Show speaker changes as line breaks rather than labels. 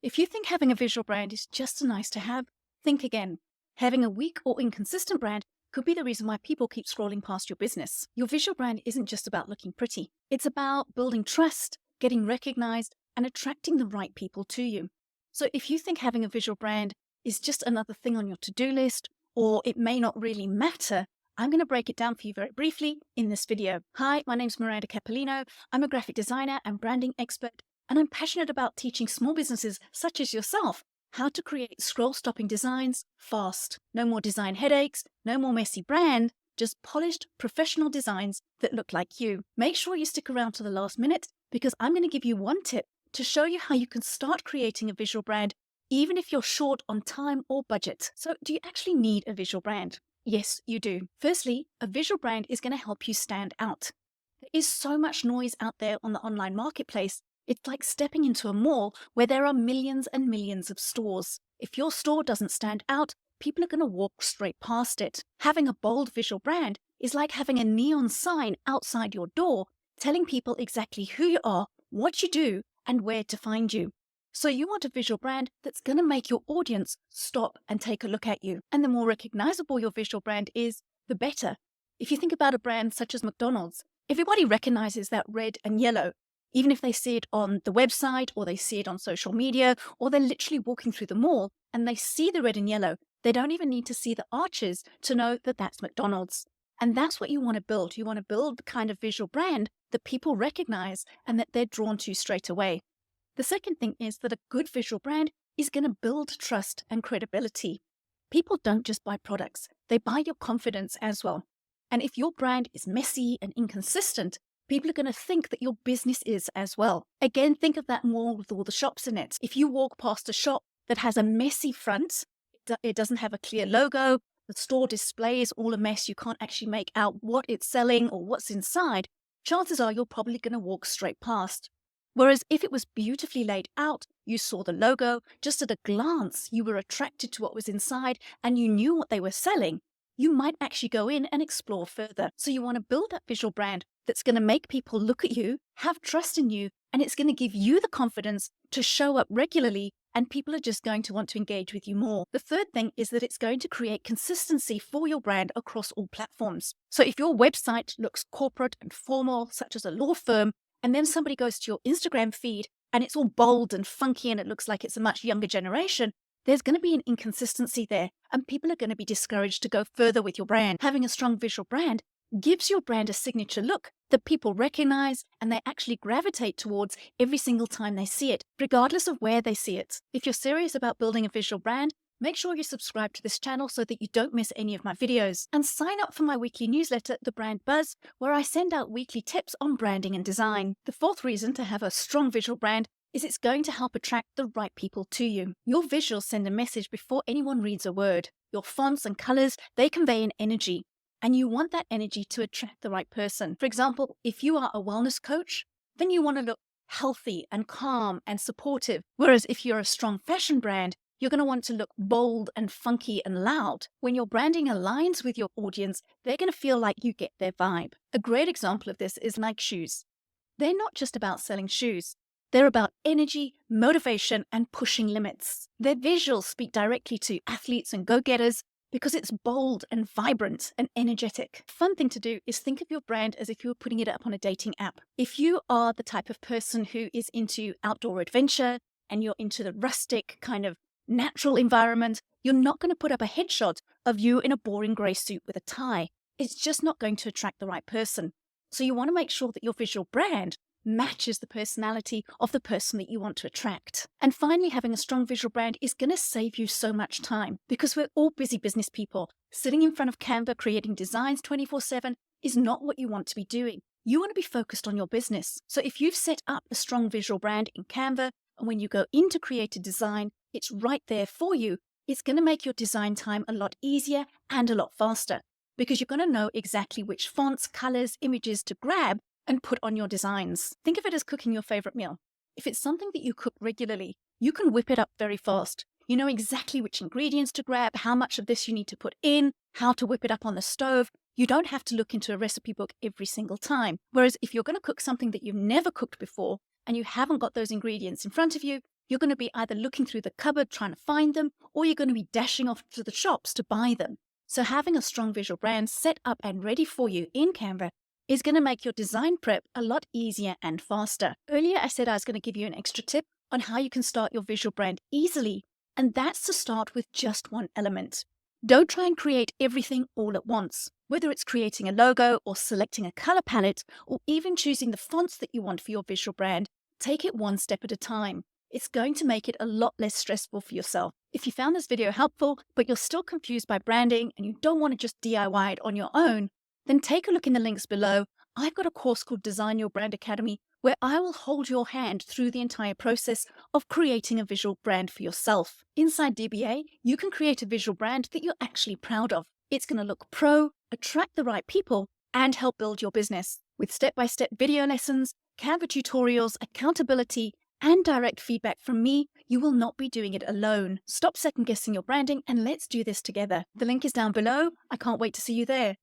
If you think having a visual brand is just a nice to have, think again. Having a weak or inconsistent brand could be the reason why people keep scrolling past your business. Your visual brand isn't just about looking pretty. It's about building trust, getting recognized, and attracting the right people to you. So if you think having a visual brand is just another thing on your to-do list, or it may not really matter, I'm going to break it down for you very briefly in this video. Hi, my name's Miranda Capellino. I'm a graphic designer and branding expert, and I'm passionate about teaching small businesses such as yourself how to create scroll-stopping designs fast. No more design headaches, no more messy brand, just polished professional designs that look like you. Make sure you stick around to the last minute because I'm going to give you one tip to show you how you can start creating a visual brand even if you're short on time or budget. So do you actually need a visual brand? Yes, you do. Firstly, a visual brand is going to help you stand out. There is so much noise out there on the online marketplace. It's like stepping into a mall where there are millions and millions of stores. If your store doesn't stand out, people are going to walk straight past it. Having a bold visual brand is like having a neon sign outside your door telling people exactly who you are, what you do, and where to find you. So you want a visual brand that's going to make your audience stop and take a look at you. And the more recognizable your visual brand is, the better. If you think about a brand such as McDonald's, everybody recognizes that red and yellow, even if they see it on the website or they see it on social media or they're literally walking through the mall and they see the red and yellow. They don't even need to see the arches to know that that's McDonald's. And that's what you want to build. You want to build the kind of visual brand that people recognize and that they're drawn to straight away. The second thing is that a good visual brand is going to build trust and credibility. People don't just buy products, they buy your confidence as well. And if your brand is messy and inconsistent, people are going to think that your business is as well. Again, think of that mall with all the shops in it. If you walk past a shop that has a messy front, it doesn't have a clear logo, the store display is all a mess, you can't actually make out what it's selling or what's inside, chances are you're probably going to walk straight past. Whereas if it was beautifully laid out, you saw the logo, just at a glance, you were attracted to what was inside and you knew what they were selling, you might actually go in and explore further. So you want to build that visual brand that's going to make people look at you, have trust in you, and it's going to give you the confidence to show up regularly, and people are just going to want to engage with you more. The third thing is that it's going to create consistency for your brand across all platforms. So if your website looks corporate and formal, such as a law firm, and then somebody goes to your Instagram feed and it's all bold and funky and it looks like it's a much younger generation, there's going to be an inconsistency there and people are going to be discouraged to go further with your brand. Having a strong visual brand gives your brand a signature look that people recognize and they actually gravitate towards every single time they see it, regardless of where they see it. If you're serious about building a visual brand, make sure you subscribe to this channel so that you don't miss any of my videos. And sign up for my weekly newsletter, The Brand Buzz, where I send out weekly tips on branding and design. The fourth reason to have a strong visual brand is it's going to help attract the right people to you. Your visuals send a message before anyone reads a word. Your fonts and colors, they convey an energy. And you want that energy to attract the right person. For example, if you are a wellness coach, then you want to look healthy and calm and supportive. Whereas if you're a strong fashion brand, you're going to want to look bold and funky and loud. When your branding aligns with your audience, they're going to feel like you get their vibe. A great example of this is Nike shoes. They're not just about selling shoes. They're about energy, motivation, and pushing limits. Their visuals speak directly to athletes and go-getters because it's bold and vibrant and energetic. Fun thing to do is think of your brand as if you were putting it up on a dating app. If you are the type of person who is into outdoor adventure and you're into the rustic kind of natural environment, you're not going to put up a headshot of you in a boring grey suit with a tie. It's just not going to attract the right person. So you want to make sure that your visual brand matches the personality of the person that you want to attract. And finally, having a strong visual brand is going to save you so much time because we're all busy business people. Sitting in front of Canva creating designs 24/7 is not what you want to be doing. You want to be focused on your business. So if you've set up a strong visual brand in Canva, and when you go in to create a design, it's right there for you, it's going to make your design time a lot easier and a lot faster because you're going to know exactly which fonts, colors, images to grab and put on your designs. Think of it as cooking your favorite meal. If it's something that you cook regularly, you can whip it up very fast. You know exactly which ingredients to grab, how much of this you need to put in, how to whip it up on the stove. You don't have to look into a recipe book every single time. Whereas if you're going to cook something that you've never cooked before and you haven't got those ingredients in front of you, you're going to be either looking through the cupboard trying to find them, or you're going to be dashing off to the shops to buy them. So having a strong visual brand set up and ready for you in Canva is going to make your design prep a lot easier and faster. Earlier, I said I was going to give you an extra tip on how you can start your visual brand easily, and that's to start with just one element. Don't try and create everything all at once. Whether it's creating a logo or selecting a color palette or even choosing the fonts that you want for your visual brand, take it one step at a time. It's going to make it a lot less stressful for yourself. If you found this video helpful, but you're still confused by branding and you don't want to just DIY it on your own, then take a look in the links below. I've got a course called Design Your Brand Academy where I will hold your hand through the entire process of creating a visual brand for yourself. Inside DBA, you can create a visual brand that you're actually proud of. It's going to look pro, attract the right people, and help build your business. With step-by-step video lessons, Canva tutorials, accountability, and direct feedback from me, you will not be doing it alone. Stop second-guessing your branding and let's do this together. The link is down below. I can't wait to see you there.